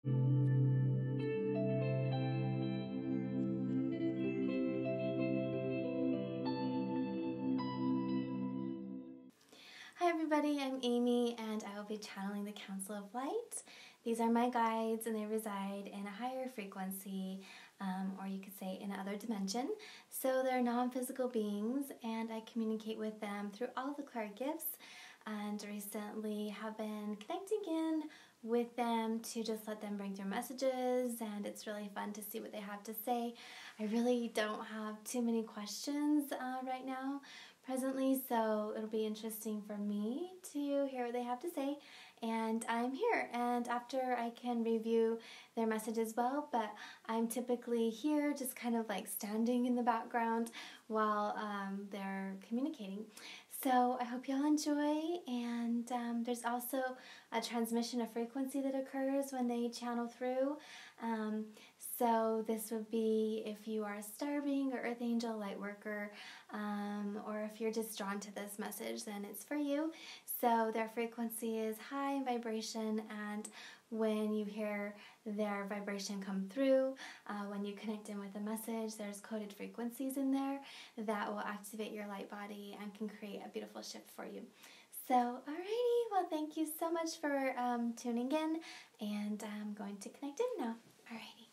Hi everybody, I'm Amy and I will be channeling the Council of Light. These are my guides and they reside in a higher frequency, or you could say in another dimension. So they're non-physical beings and I communicate with them through all the clair-gifts, and recently have been connecting in with them to just let them bring through messages, and it's really fun to see what they have to say. I really don't have too many questions right now presently, so it'll be interesting for me to hear what they have to say. And I'm here, and after I can review their message as well, but I'm typically here just kind of like standing in the background while they're communicating. So I hope y'all enjoy, and there's also a transmission of frequency that occurs when they channel through. So this would be if you are a star being or earth angel, light worker, or if you're just drawn to this message, then it's for you. So their frequency is high in vibration, and when you hear their vibration come through, when you connect in with a message, there's coded frequencies in there that will activate your light body and can create a beautiful shift for you. So, alrighty, well, thank you so much for tuning in, and I'm going to connect in now. Alrighty.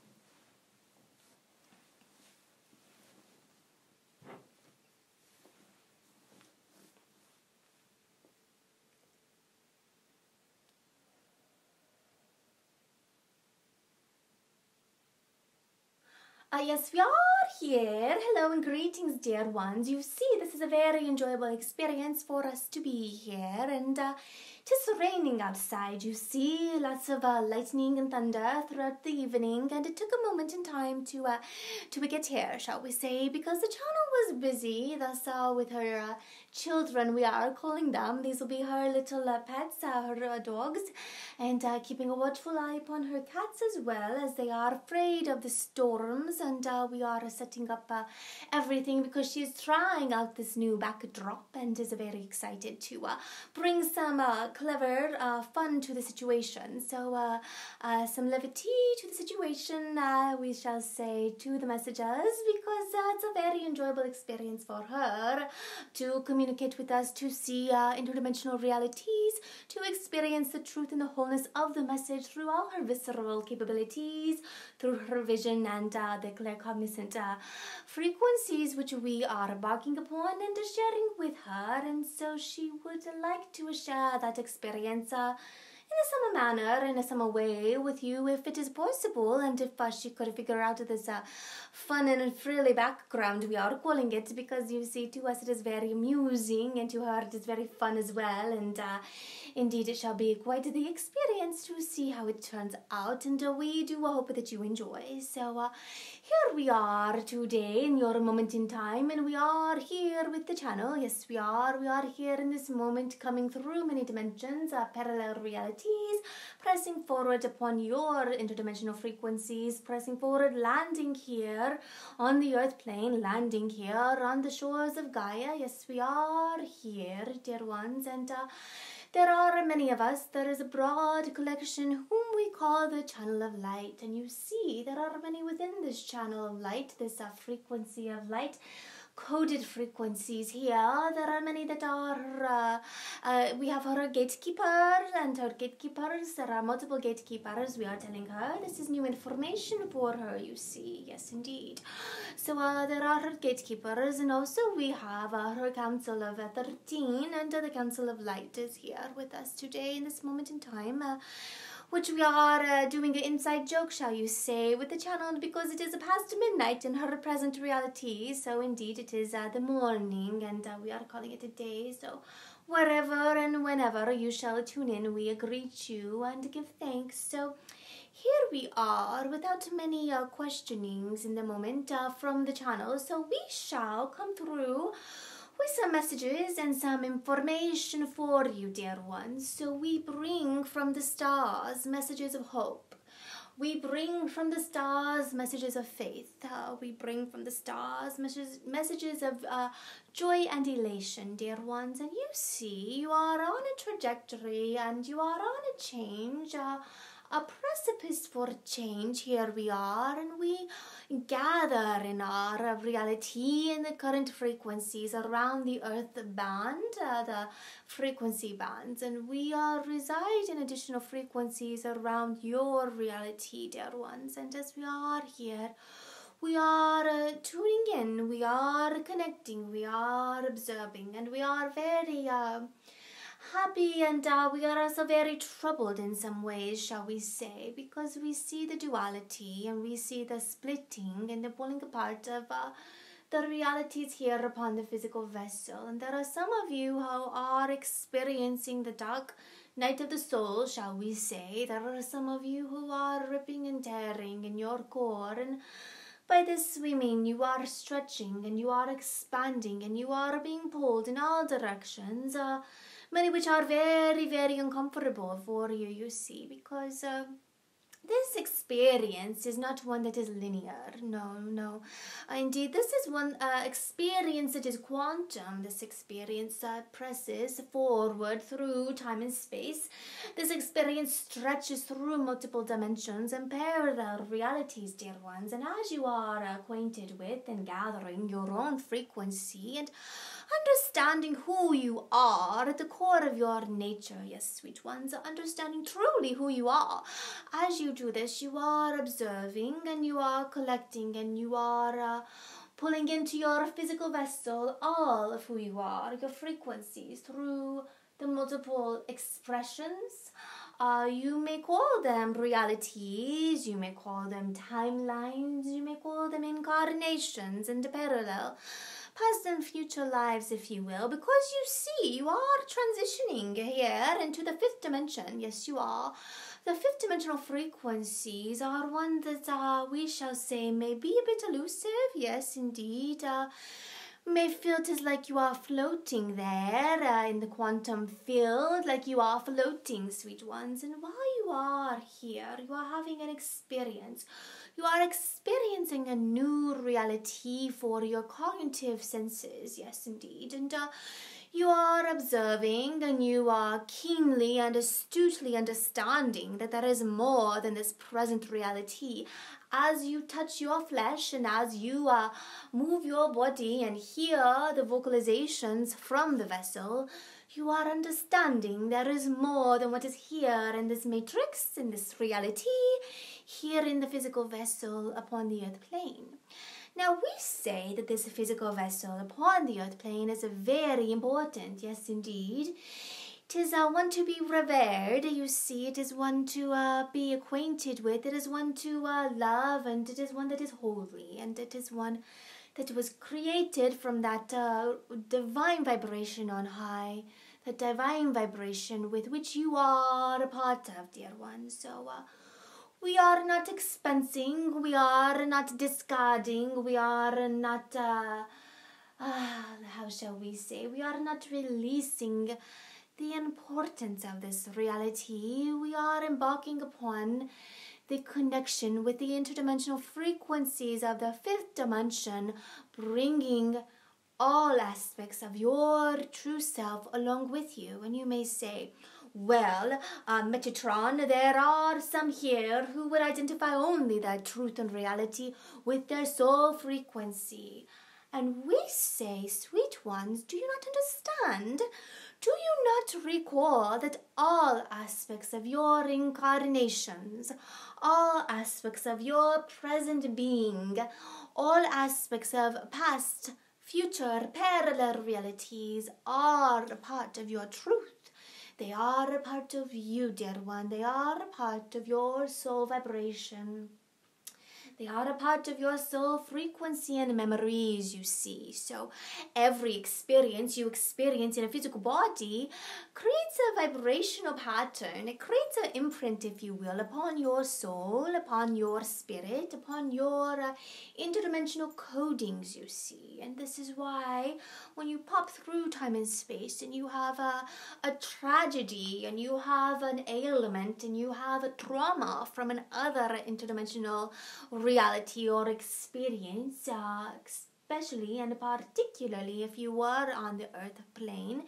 Yes, we are here. Hello and greetings, dear ones. You see, this is a very enjoyable experience for us to be here, and it is raining outside. You see, lots of lightning and thunder throughout the evening, and it took a moment in time to get here, shall we say, because the channel was busy. Thus, with her children, we are calling them. These will be her little pets, her dogs, and keeping a watchful eye upon her cats as well, as they are afraid of the storms. And we are setting up everything because she's trying out this new backdrop and is very excited to bring some clever fun to the situation. So some levity to the situation, we shall say, to the messages, because it's a very enjoyable experience for her to communicate with us, to see interdimensional realities, to experience the truth and the wholeness of the message through all her visceral capabilities, through her vision and the claircognizant frequencies which we are embarking upon and sharing with her. And so she would like to share that experience in a summer manner, in a summer way with you, if it is possible, and if she could figure out this fun and frilly background, we are calling it, because you see, to us it is very amusing, and to her it is very fun as well, and indeed it shall be quite the experience to see how it turns out, and we do hope that you enjoy. So here we are today in your moment in time, and we are here with the channel. Yes, we are here in this moment, coming through many dimensions, parallel realities, pressing forward upon your interdimensional frequencies, pressing forward, landing here on the earth plane, landing here on the shores of Gaia. Yes, we are here, dear ones, and there are many of us. There is a broad collection whom we call the channel of light, and you see there are many within this channel of light, this frequency of light, coded frequencies here. There are many that are, we have her gatekeepers, and her gatekeepers, there are multiple gatekeepers. We are telling her this is new information for her, you see. Yes, indeed. So there are her gatekeepers, and also we have her council of 13, and the council of light is here with us today in this moment in time, which we are doing an inside joke, shall you say, with the channel, because it is past midnight in her present reality. So indeed it is the morning, and we are calling it a day. So wherever and whenever you shall tune in, we greet you and give thanks. So here we are, without many questionings in the moment from the channel. So we shall come through with some messages and some information for you, dear ones. So we bring from the stars messages of hope. We bring from the stars messages of faith. We bring from the stars messages of joy and elation, dear ones. And you see, you are on a trajectory and you are on a change a precipice for change. Here we are, and we gather in our reality in the current frequencies around the earth band, the frequency bands, and we reside in additional frequencies around your reality, dear ones. And as we are here, we are tuning in, we are connecting, we are observing, and we are very happy, and we are also very troubled in some ways, shall we say, because we see the duality and we see the splitting and the pulling apart of the realities here upon the physical vessel. And there are some of you who are experiencing the dark night of the soul, shall we say. There are some of you who are ripping and tearing in your core, and by this we mean you are stretching and you are expanding and you are being pulled in all directions, many which are very, very uncomfortable for you, you see, because this experience is not one that is linear. No. Indeed, this is one experience that is quantum. This experience presses forward through time and space. This experience stretches through multiple dimensions and parallel realities, dear ones. And as you are acquainted with and gathering your own frequency and understanding who you are at the core of your nature, yes, sweet ones, understanding truly who you are. As you do this, you are observing and you are collecting and you are pulling into your physical vessel all of who you are, your frequencies through the multiple expressions. You may call them realities, you may call them timelines, you may call them incarnations and parallel past and future lives, if you will, because you see, you are transitioning here into the fifth dimension. Yes, you are. The fifth dimensional frequencies are one that we shall say may be a bit elusive. Yes, indeed. May feel it is like you are floating there in the quantum field, like you are floating, sweet ones. And while you are here, you are having an experience. You are experiencing a new reality for your cognitive senses, yes, indeed. And you are observing and you are keenly and astutely understanding that there is more than this present reality. As you touch your flesh and as you move your body and hear the vocalizations from the vessel, you are understanding there is more than what is here in this matrix, in this reality, here in the physical vessel upon the earth plane. Now, we say that this physical vessel upon the earth plane is very important. Yes, indeed. It is one to be revered, you see. It is one to be acquainted with. It is one to love, and it is one that is holy, and it is one that was created from that divine vibration on high, the divine vibration with which you are a part of, dear one. So we are not expensing, we are not discarding, we are not, how shall we say, we are not releasing the importance of this reality. We are embarking upon the connection with the interdimensional frequencies of the fifth dimension, bringing all aspects of your true self along with you. And you may say, well, Metatron, there are some here who would identify only that truth and reality with their soul frequency. And we say, sweet ones, do you not understand? Do you not recall that all aspects of your incarnations, all aspects of your present being, all aspects of past, future, parallel realities are a part of your truth? They are a part of you, dear one. They are a part of your soul vibration. They are a part of your soul frequency and memories, you see. So every experience you experience in a physical body creates a vibrational pattern. It creates an imprint, if you will, upon your soul, upon your spirit, upon your interdimensional codings, you see. And this is why when you pop through time and space and you have a tragedy and you have an ailment and you have a trauma from another interdimensional reality or experience, especially and particularly if you were on the earth plane,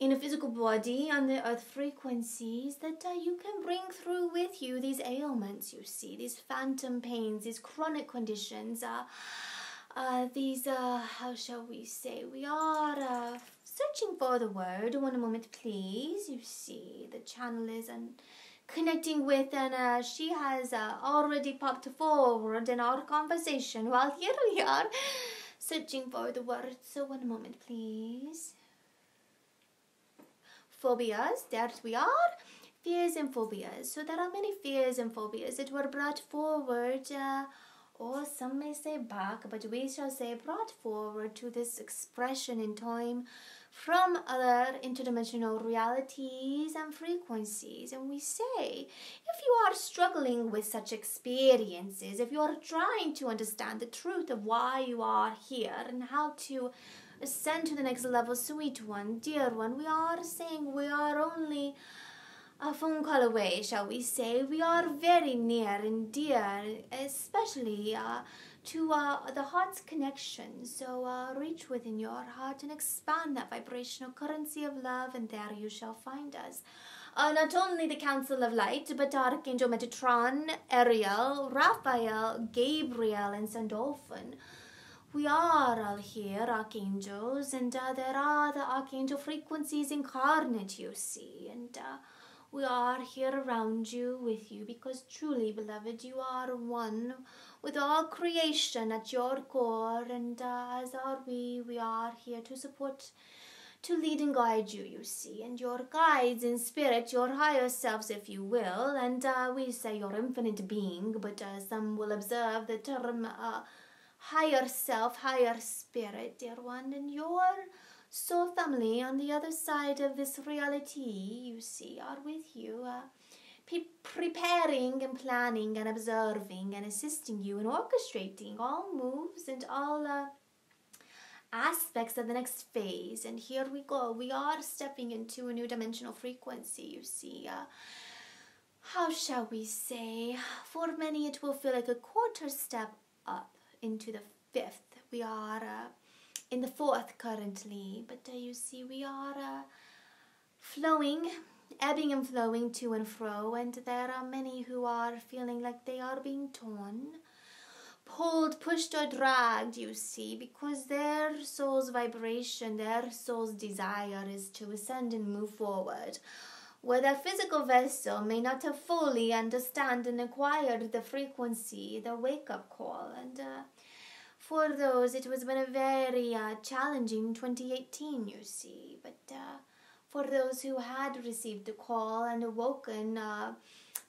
in a physical body on the earth frequencies, that you can bring through with you these ailments, you see, these phantom pains, these chronic conditions, these, how shall we say, we are searching for the word. One moment, please. You see, the channel is connecting with, and she has already popped forward in our conversation while here we are searching for the word. So one moment, please. Phobias, there we are. Fears and phobias. So there are many fears and phobias that were brought forward, or some may say back, but we shall say brought forward to this expression in time from other interdimensional realities and frequencies. And we say, if you are struggling with such experiences, if you are trying to understand the truth of why you are here and how to ascend to the next level, sweet one, dear one, we are saying we are only a phone call away, shall we say. We are very near and dear, especially to the heart's connection. So reach within your heart and expand that vibrational currency of love, and there you shall find us. Not only the Council of Light, but Archangel Metatron, Ariel, Raphael, Gabriel, and Sandalphon. We are all here, archangels, and there are the archangel frequencies incarnate, you see, and we are here around you, with you, because truly, beloved, you are one with all creation at your core, and as are we are here to support, to lead and guide you, you see, and your guides in spirit, your higher selves, if you will, and we say your infinite being, but some will observe the term higher self, higher spirit, dear one, and your soul family on the other side of this reality, you see, are with you, preparing and planning and observing and assisting you and orchestrating all moves and all aspects of the next phase. And here we go. We are stepping into a new dimensional frequency, you see. How shall we say? For many, it will feel like a quarter step up into the fifth. We are in the fourth currently, but you see, we are flowing, ebbing and flowing to and fro, and there are many who are feeling like they are being torn, pulled, pushed, or dragged, you see, because their soul's vibration, their soul's desire is to ascend and move forward, where their physical vessel may not have fully understand and acquired the frequency, the wake-up call. And for those, it was been a very challenging 2018, you see. But for those who had received the call and awoken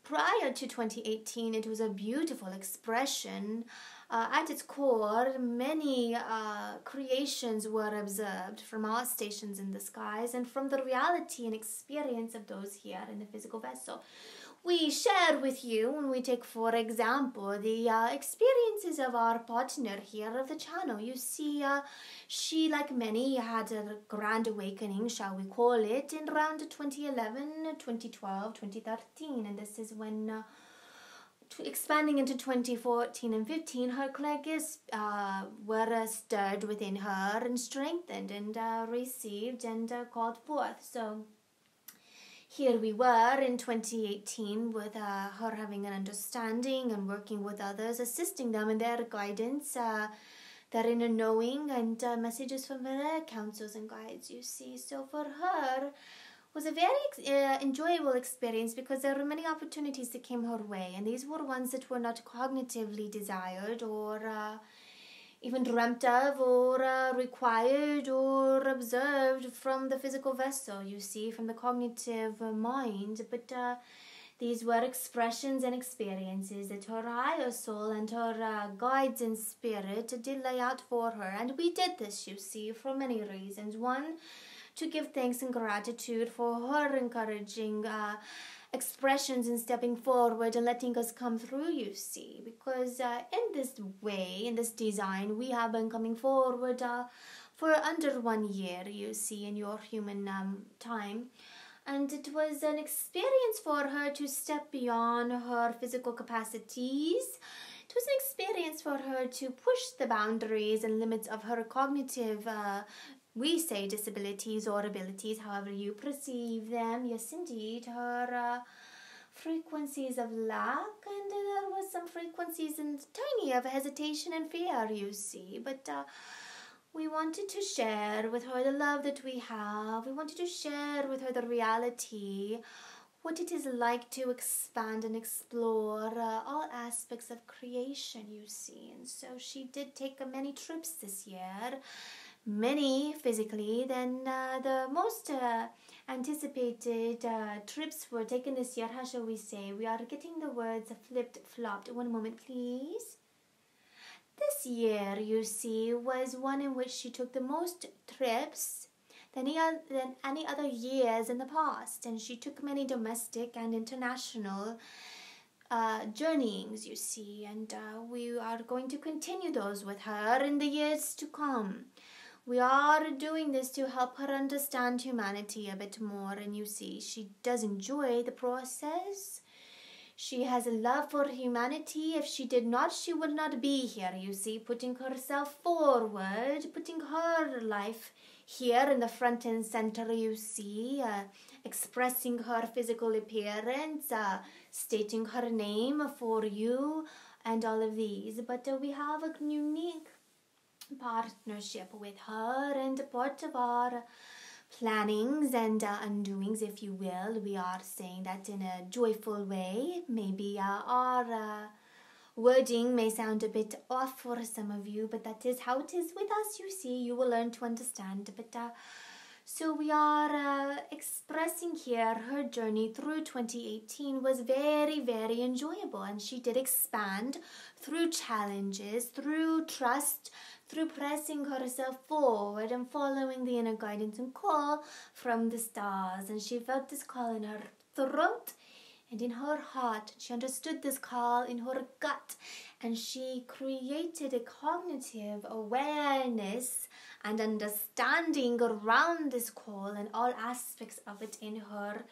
prior to 2018, it was a beautiful expression. At its core, many creations were observed from our stations in the skies and from the reality and experience of those here in the physical vessel. We share with you, and we take, for example, the experiences of our partner here of the channel. You see, she, like many, had a grand awakening, shall we call it, in around 2011, 2012, 2013, and this is when expanding into 2014 and 15, her clair-gifts were stirred within her and strengthened and received and called forth. So here we were in 2018 with her having an understanding and working with others, assisting them in their guidance, their inner knowing, and messages from their counsels and guides, you see. So for her, was a very enjoyable experience because there were many opportunities that came her way, and these were ones that were not cognitively desired or even dreamt of or required or observed from the physical vessel, you see, from the cognitive mind, but these were expressions and experiences that her higher soul and her guides in spirit did lay out for her. And we did this, you see, for many reasons. One, to give thanks and gratitude for her encouraging expressions and stepping forward and letting us come through, you see, because in this way, in this design, we have been coming forward for under 1 year, you see, in your human time. And it was an experience for her to step beyond her physical capacities. It was an experience for her to push the boundaries and limits of her cognitive we say disabilities or abilities, however you perceive them. Yes, indeed, her frequencies of lack, and there was some frequencies and tiny of hesitation and fear, you see. But we wanted to share with her the love that we have. We wanted to share with her the reality, what it is like to expand and explore all aspects of creation, you see. And so she did take many trips this year, many physically. Then the most anticipated trips were taken this year. How shall we say? We are getting the words flipped, flopped. One moment, please. This year, you see, was one in which she took the most trips than any other years in the past, and she took many domestic and international journeyings, you see, and we are going to continue those with her in the years to come. We are doing this to help her understand humanity a bit more, and you see, she does enjoy the process. She has a love for humanity. If she did not, she would not be here, you see, putting herself forward, putting her life here in the front and center, you see, expressing her physical appearance, stating her name for you, and all of these. But we have a unique partnership with her, and part of our plannings and undoings, if you will, we are saying that in a joyful way. Maybe our wording may sound a bit off for some of you, but that is how it is with us, you see. You will learn to understand. But so we are expressing here her journey through 2018 was very, very enjoyable, and she did expand through challenges, through trust, through pressing herself forward and following the inner guidance and call from the stars. And she felt this call in her throat and in her heart. She understood this call in her gut, and she created a cognitive awareness and understanding around this call and all aspects of it in her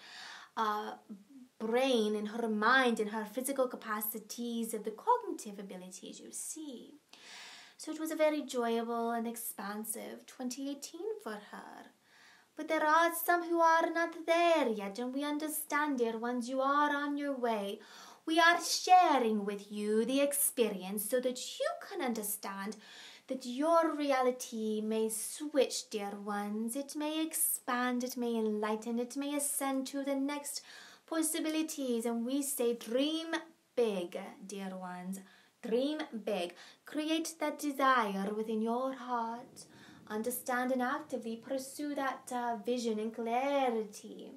brain, in her mind, in her physical capacities, of the cognitive abilities, you see. So it was a very enjoyable and expansive 2018 for her. But there are some who are not there yet, and we understand, dear ones, you are on your way. We are sharing with you the experience so that you can understand that your reality may switch, dear ones. It may expand, it may enlighten, it may ascend to the next possibilities. And we say, dream big, dear ones. Dream big. Create that desire within your heart. Understand and actively pursue that vision and clarity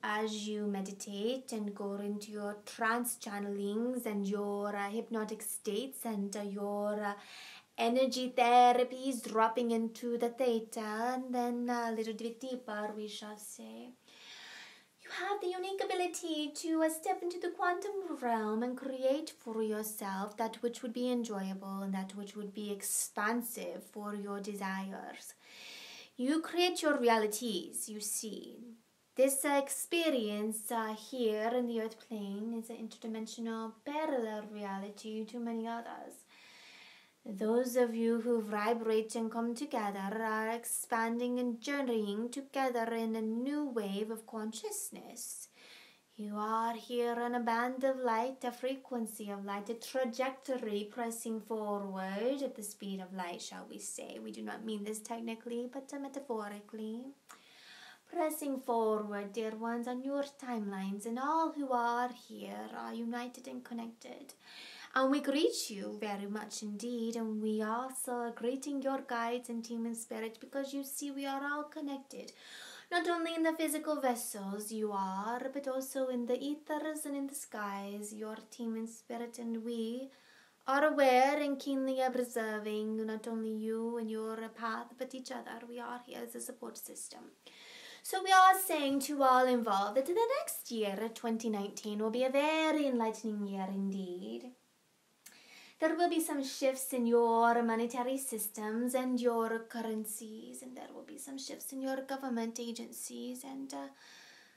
as you meditate and go into your trance channelings and your hypnotic states and your energy therapies, dropping into the theta, and then a little bit deeper, we shall say. You have the unique ability to step into the quantum realm and create for yourself that which would be enjoyable and that which would be expansive for your desires. You create your realities, you see. This experience here in the earth plane is an interdimensional parallel reality to many others. Those of you who vibrate and come together are expanding and journeying together in a new wave of consciousness. You are here on a band of light, a frequency of light, a trajectory pressing forward at the speed of light, shall we say. We do not mean this technically, but metaphorically. Pressing forward, dear ones, on your timelines, and all who are here are united and connected. And we greet you very much indeed, and we also are greeting your guides and team in spirit, because you see we are all connected. Not only in the physical vessels you are, but also in the ethers and in the skies, your team in spirit, and we are aware and keenly observing not only you and your path, but each other. We are here as a support system. So we are saying to all involved that the next year, 2019, will be a very enlightening year indeed. There will be some shifts in your monetary systems and your currencies, and there will be some shifts in your government agencies, and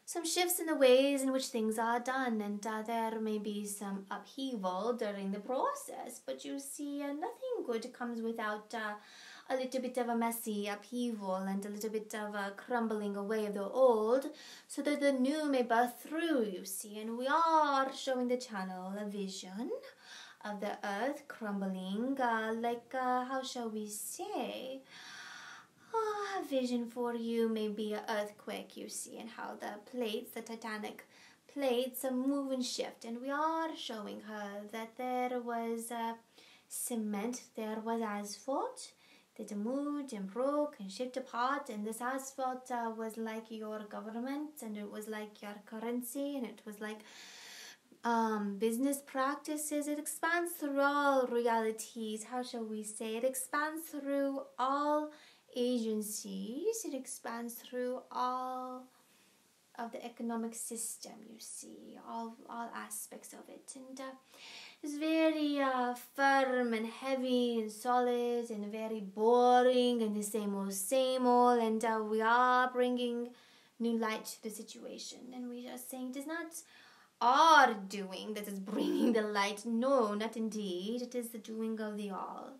some shifts in the ways in which things are done, and there may be some upheaval during the process. But you see, nothing good comes without a little bit of a messy upheaval and a little bit of a crumbling away of the old, so that the new may birth through, you see. And we are showing the channel a vision of the earth crumbling, how shall we say, a vision for you may be an earthquake, you see, and how the plates, the titanic plates, move and shift. And we are showing her that there was cement, there was asphalt that moved and broke and shipped apart, and this asphalt was like your government, and it was like your currency, and it was like business practices. It expands through all realities. How shall we say? It expands through all agencies. It expands through all of the economic system, you see, all aspects of it. And it's very firm and heavy and solid and very boring and the same old, and we are bringing new light to the situation, and we are saying it is not our doing that is bringing the light. No, not indeed. It is the doing of the all.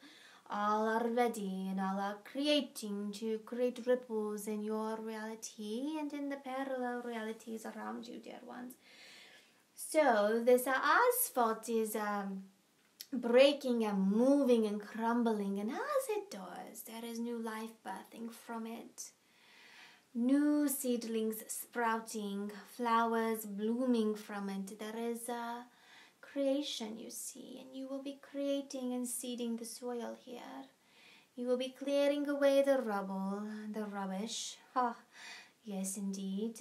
All are ready and all are creating to create ripples in your reality and in the parallel realities around you, dear ones. So this asphalt is breaking and moving and crumbling, and as it does, there is new life birthing from it. New seedlings sprouting, flowers blooming from it. There is a creation, you see, and you will be creating and seeding the soil here. You will be clearing away the rubble, the rubbish. Yes, indeed.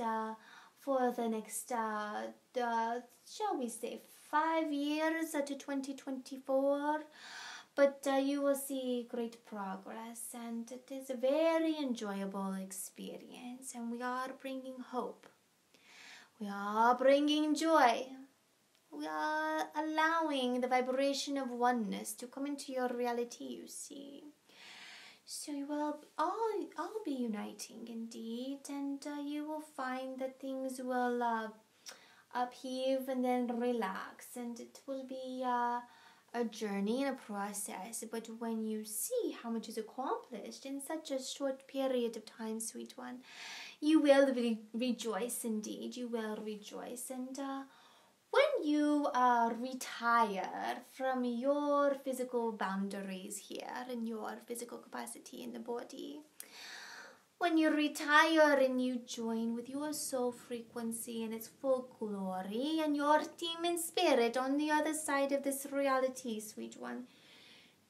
For the next, shall we say, 5 years to 2024. But you will see great progress, and it is a very enjoyable experience, and we are bringing hope. We are bringing joy. We are allowing the vibration of oneness to come into your reality, you see. So you will all be uniting indeed, and you will find that things will upheave and then relax, and it will be a journey and a process. But when you see how much is accomplished in such a short period of time, sweet one, you will rejoice indeed. You will rejoice. And when you retire from your physical boundaries here and your physical capacity in the body, when you retire and you join with your soul frequency in its full glory and your demon spirit on the other side of this reality, sweet one,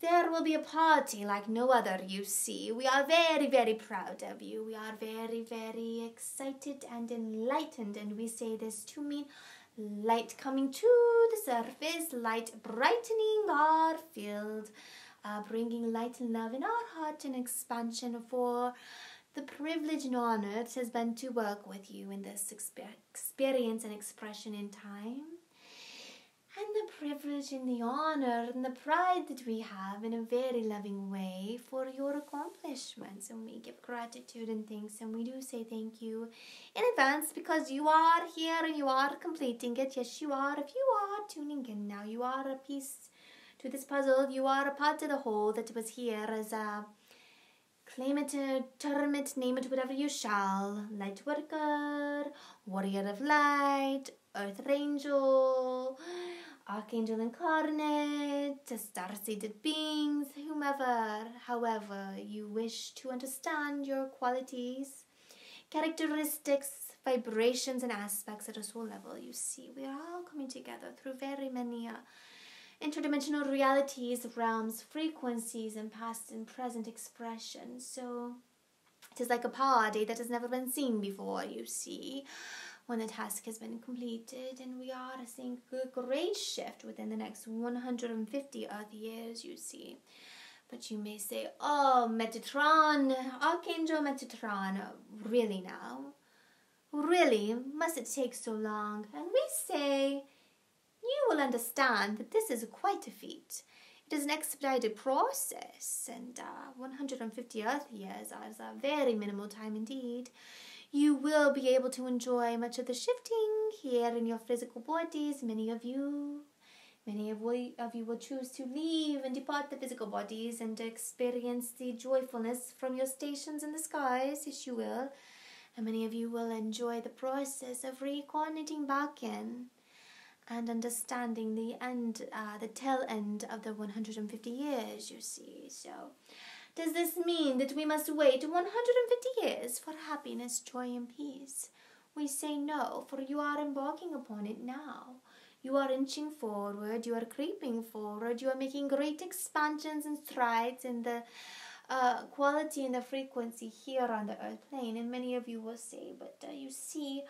there will be a party like no other, you see. We are very, very proud of you. We are very, very excited and enlightened, and we say this to mean light coming to the surface, light brightening our field, bringing light and love in our heart and expansion for the privilege and honor it has been to work with you in this experience and expression in time. And the privilege and the honor and the pride that we have in a very loving way for your accomplishments. And we give gratitude and thanks, and we do say thank you in advance, because you are here and you are completing it. Yes, you are. If you are tuning in now, you are a piece to this puzzle. You are a part of the whole that was here as a claim it, term it, name it, whatever you shall. Light worker, warrior of light, earth angel, Archangel incarnate, star-seeded beings, whomever, however you wish to understand your qualities, characteristics, vibrations, and aspects at a soul level. You see, we are all coming together through very many interdimensional realities, realms, frequencies, and past and present expressions. So it is like a party that has never been seen before, you see, when the task has been completed, and we are seeing a great shift within the next 150 Earth years, you see. But you may say, oh, Metatron, Archangel Metatron, really now? Really? Must it take so long? And we say, you will understand that this is quite a feat. It is an expedited process, and 150 Earth years is a very minimal time indeed. You will be able to enjoy much of the shifting here in your physical bodies. Many of you Many of you will choose to leave and depart the physical bodies and experience the joyfulness from your stations in the skies, yes you will. And many of you will enjoy the process of reincarnating back in and understanding the tail end of the 150 years, you see. So, does this mean that we must wait 150 years for happiness, joy, and peace? We say no, for you are embarking upon it now. You are inching forward, you are creeping forward, you are making great expansions and strides in the quality and the frequency here on the earth plane. And many of you will say, but you see,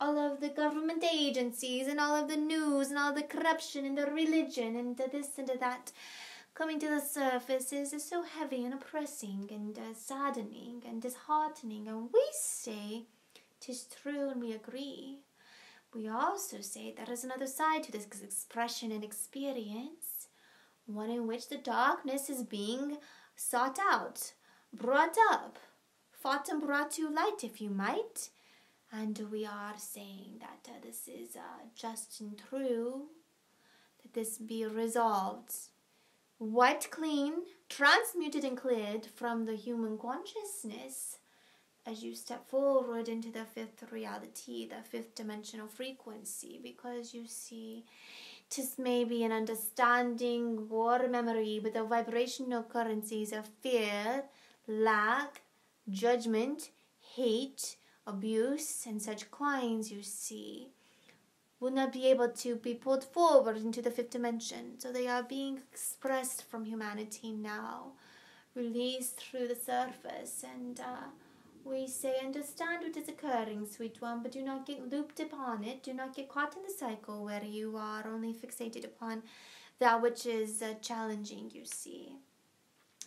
all of the government agencies and all of the news and all the corruption and the religion and the this and the that coming to the surface is so heavy and oppressing and saddening and disheartening. And we say, 'tis true, and we agree. We also say there is another side to this expression and experience, one in which the darkness is being sought out, brought up, fought and brought to light, if you might. And we are saying that this is just and true, that this be resolved, wiped clean, transmuted and cleared from the human consciousness as you step forward into the fifth reality, the fifth dimensional frequency, because you see, just maybe an understanding or memory, but the vibrational currencies of fear, lack, judgment, hate, abuse, and such kinds, you see, will not be able to be pulled forward into the fifth dimension. So they are being expressed from humanity now, released through the surface. And we say, understand what is occurring, sweet one, but do not get looped upon it. Do not get caught in the cycle where you are only fixated upon that which is challenging, you see,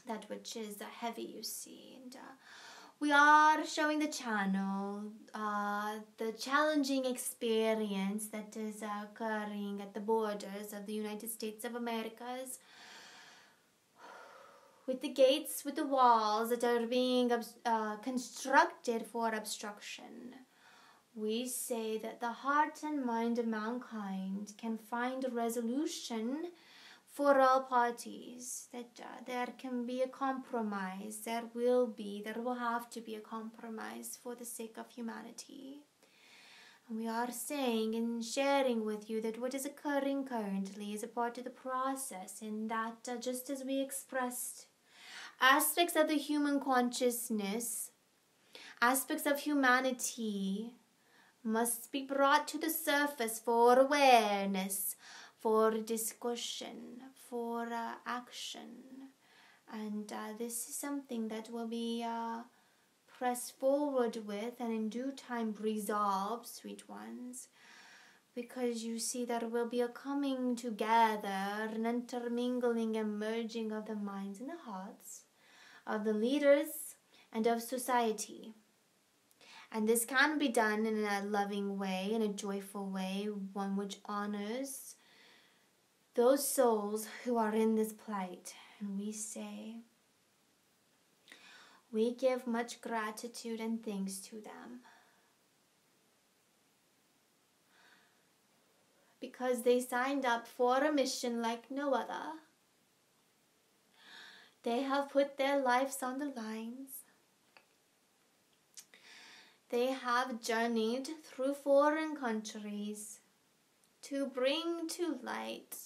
that which is heavy, you see. And we are showing the channel, the challenging experience that is occurring at the borders of the United States of Americas, with the gates, with the walls that are being constructed for obstruction. We say that the heart and mind of mankind can find a resolution for all parties, that there can be a compromise, there will have to be a compromise for the sake of humanity. And we are saying and sharing with you that what is occurring currently is a part of the process, in that just as we expressed aspects of the human consciousness, aspects of humanity must be brought to the surface for awareness, for discussion, for action. And this is something that will be pressed forward with and in due time resolved, sweet ones, because you see there will be a coming together, an intermingling and merging of the minds and the hearts of the leaders and of society. And this can be done in a loving way, in a joyful way, one which honors those souls who are in this plight. And we say, we give much gratitude and thanks to them, because they signed up for a mission like no other. They have put their lives on the lines. They have journeyed through foreign countries to bring to light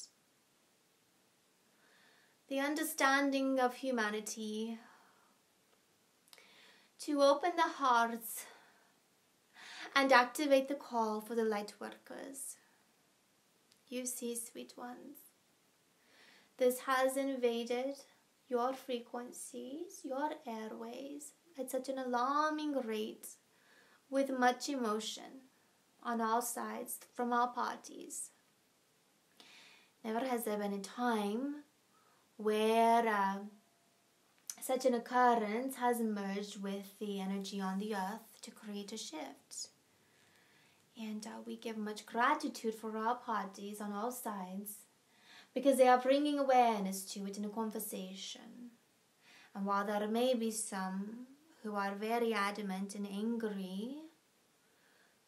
the understanding of humanity, to open the hearts and activate the call for the light workers. You see, sweet ones, this has invaded your frequencies, your airways, at such an alarming rate, with much emotion on all sides, from all parties. Never has there been a time where such an occurrence has merged with the energy on the earth to create a shift. And we give much gratitude for all parties on all sides, because they are bringing awareness to it in a conversation. And while there may be some who are very adamant and angry,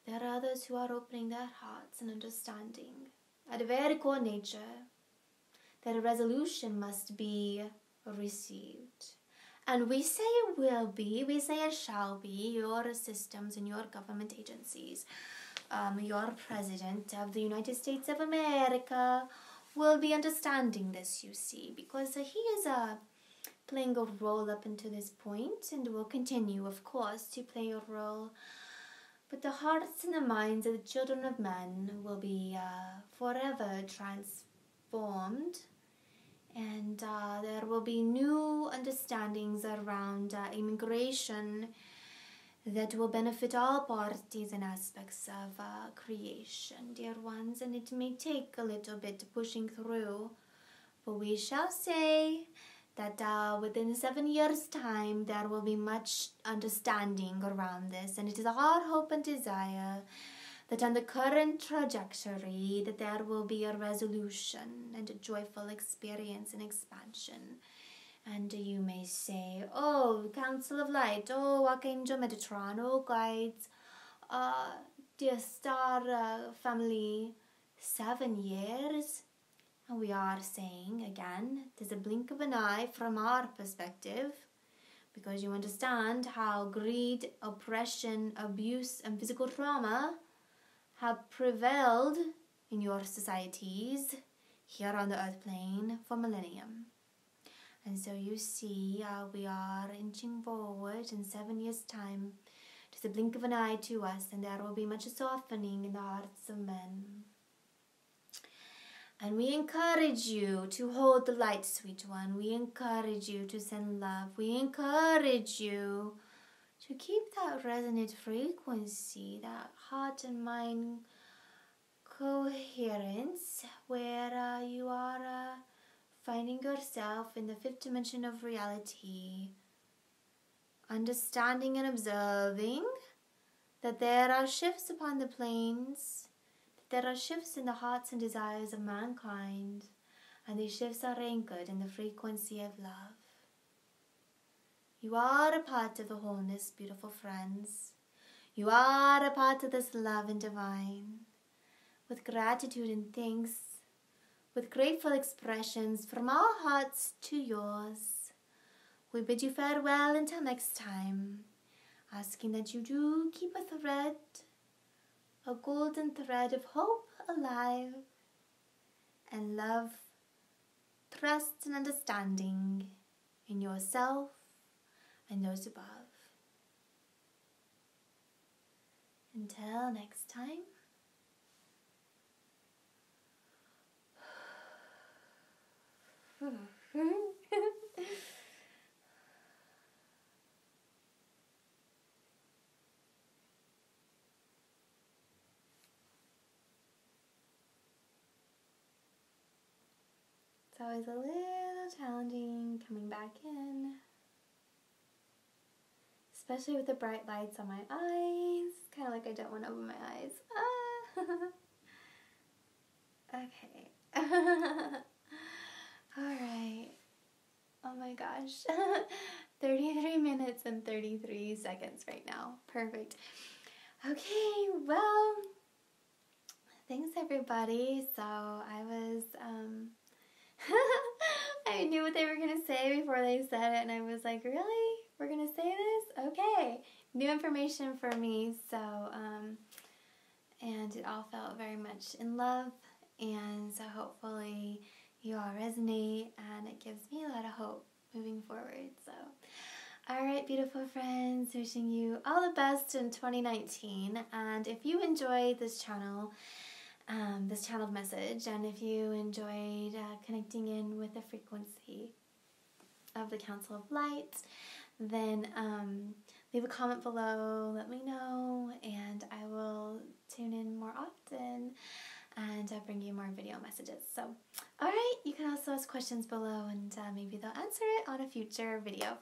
there are others who are opening their hearts and understanding at a very core nature that a resolution must be received. And we say it will be, we say it shall be. Your systems and your government agencies, your president of the United States of America will be understanding this, you see, because he is playing a role up until this point and will continue, of course, to play a role. But the hearts and the minds of the children of men will be forever transformed, and there will be new understandings around immigration that will benefit all parties and aspects of creation, dear ones, and it may take a little bit pushing through, but we shall say that within 7 years' time there will be much understanding around this, and it is our hope and desire that on the current trajectory that there will be a resolution and a joyful experience and expansion. And you may say, oh, Council of Light, oh, Archangel Metatron, oh, guides, dear Star family, 7 years. And we are saying, again, it is a blink of an eye from our perspective, because you understand how greed, oppression, abuse, and physical trauma have prevailed in your societies here on the earth plane for millennium. And so you see, we are inching forward in 7 years' time. It is a blink of an eye to us, and there will be much softening in the hearts of men. And we encourage you to hold the light, sweet one. We encourage you to send love. We encourage you to keep that resonant frequency, that heart and mind coherence, where you are finding yourself in the 5th dimension of reality, understanding and observing that there are shifts upon the planes, that there are shifts in the hearts and desires of mankind, and these shifts are anchored in the frequency of love. You are a part of the wholeness, beautiful friends. You are a part of this love and divine. With gratitude and thanks, with grateful expressions from our hearts to yours, we bid you farewell until next time, asking that you do keep a thread, a golden thread of hope alive, and love, trust, and understanding in yourself and those above. Until next time. It's always a little challenging coming back in, especially with the bright lights on my eyes. Kind of like I don't want to open my eyes. Okay. Alright. Oh my gosh. 33 minutes and 33 seconds right now. Perfect. Okay, well, thanks everybody. So I was, I knew what they were going to say before they said it, and I was like, really? We're going to say this? Okay. New information for me, so, and it all felt very much in love, and so hopefully you all resonate, and it gives me a lot of hope moving forward. So, alright, beautiful friends, wishing you all the best in 2019, and if you enjoyed this channeled message, and if you enjoyed connecting in with the frequency of the Council of Light, then leave a comment below, let me know, and I will tune in more often and bring you more video messages. So, alright, you can also ask questions below, and maybe they'll answer it on a future video.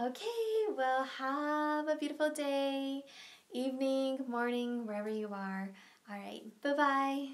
Okay, well, have a beautiful day, evening, morning, wherever you are. Alright, bye-bye.